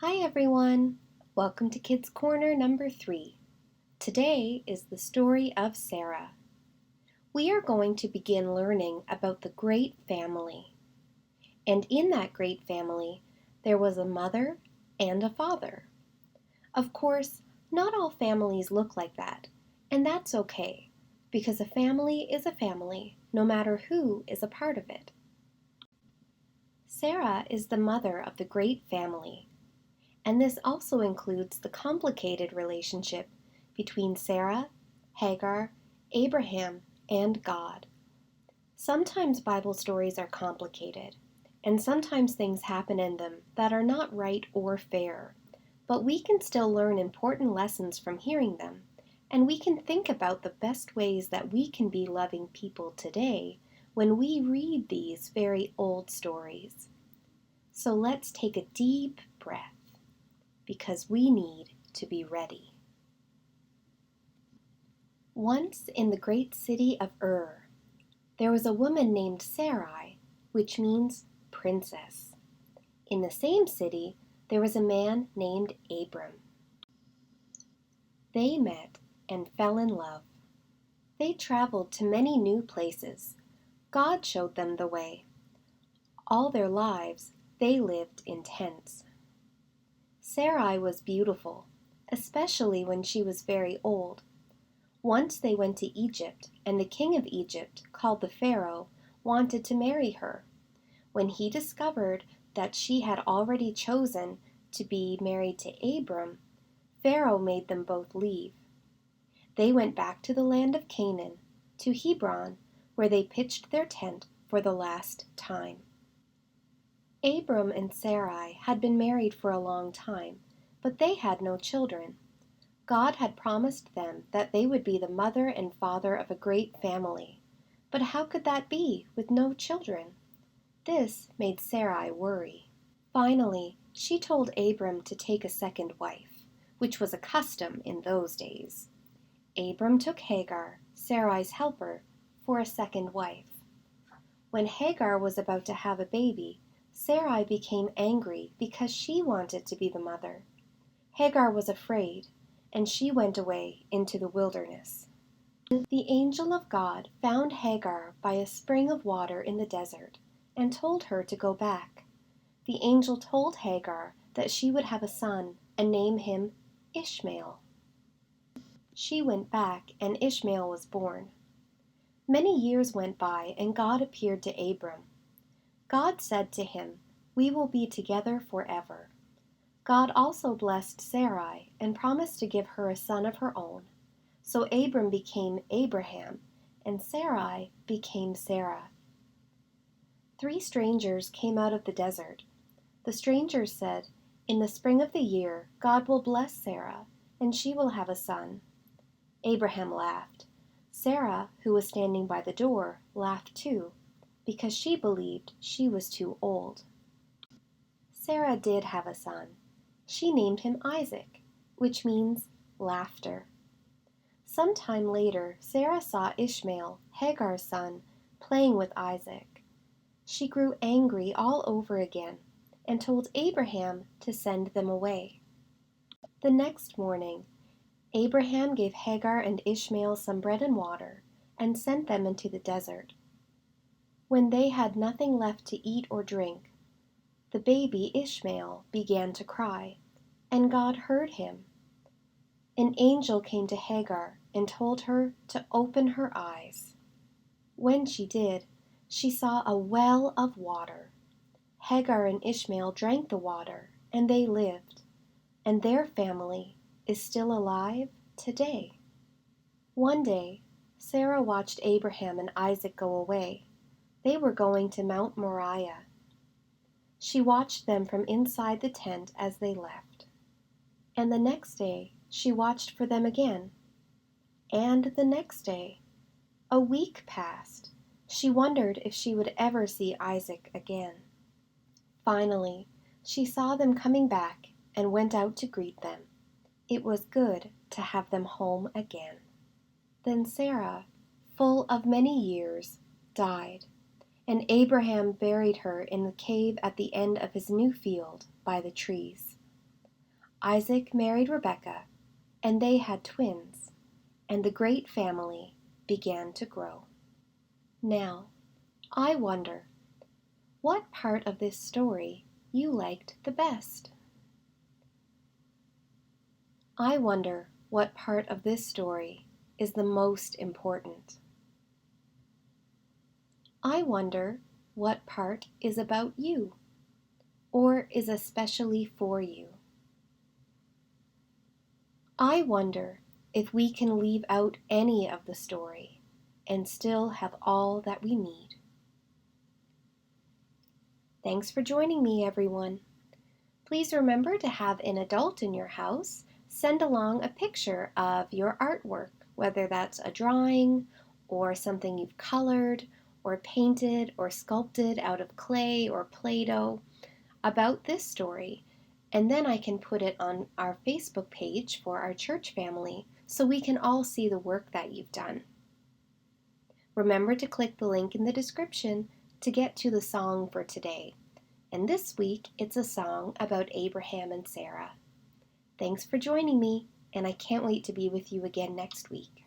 Hi everyone! Welcome to Kids Corner number 3. Today is the story of Sarah. We are going to begin learning about the great family. And in that great family, there was a mother and a father. Of course, not all families look like that, and that's okay, because a family is a family, no matter who is a part of it. Sarah is the mother of the great family. And this also includes the complicated relationship between Sarah, Hagar, Abraham, and God. Sometimes Bible stories are complicated, and sometimes things happen in them that are not right or fair, but we can still learn important lessons from hearing them, and we can think about the best ways that we can be loving people today when we read these very old stories. So let's take a deep breath, because we need to be ready. Once in the great city of Ur, there was a woman named Sarai, which means princess. In the same city, there was a man named Abram. They met and fell in love. They traveled to many new places. God showed them the way. All their lives, they lived in tents. Sarai was beautiful, especially when she was very old. Once they went to Egypt, and the king of Egypt, called the Pharaoh, wanted to marry her. When he discovered that she had already chosen to be married to Abram, Pharaoh made them both leave. They went back to the land of Canaan, to Hebron, where they pitched their tent for the last time. Abram and Sarai had been married for a long time, but they had no children. God had promised them that they would be the mother and father of a great family. But how could that be with no children? This made Sarai worry. Finally, she told Abram to take a second wife, which was a custom in those days. Abram took Hagar, Sarai's helper, for a second wife. When Hagar was about to have a baby, Sarai became angry because she wanted to be the mother. Hagar was afraid, and she went away into the wilderness. The angel of God found Hagar by a spring of water in the desert and told her to go back. The angel told Hagar that she would have a son and name him Ishmael. She went back, and Ishmael was born. Many years went by, and God appeared to Abram. God said to him, "We will be together forever." God also blessed Sarai and promised to give her a son of her own. So Abram became Abraham, and Sarai became Sarah. 3 strangers came out of the desert. The strangers said, "In the spring of the year, God will bless Sarah, and she will have a son." Abraham laughed. Sarah, who was standing by the door, laughed too, because she believed she was too old. Sarah did have a son. She named him Isaac, which means laughter. Some time later, Sarah saw Ishmael, Hagar's son, playing with Isaac. She grew angry all over again and told Abraham to send them away. The next morning, Abraham gave Hagar and Ishmael some bread and water and sent them into the desert. When they had nothing left to eat or drink, the baby Ishmael began to cry, and God heard him. An angel came to Hagar and told her to open her eyes. When she did, she saw a well of water. Hagar and Ishmael drank the water, and they lived, and their family is still alive today. One day, Sarah watched Abraham and Isaac go away. They were going to Mount Moriah. She watched them from inside the tent as they left. And the next day, she watched for them again. And the next day. A week passed. She wondered if she would ever see Isaac again. Finally, she saw them coming back and went out to greet them. It was good to have them home again. Then Sarah, full of many years, died, and Abraham buried her in the cave at the end of his new field by the trees. Isaac married Rebekah, and they had twins, and the great family began to grow. Now, I wonder what part of this story you liked the best. I wonder what part of this story is the most important. I wonder what part is about you, or is especially for you. I wonder if we can leave out any of the story and still have all that we need. Thanks for joining me, everyone. Please remember to have an adult in your house send along a picture of your artwork, whether that's a drawing or something you've colored or painted or sculpted out of clay or Play-Doh about this story, and then I can put it on our Facebook page for our church family so we can all see the work that you've done. Remember to click the link in the description to get to the song for today. And this week, it's a song about Abraham and Sarah. Thanks for joining me, and I can't wait to be with you again next week.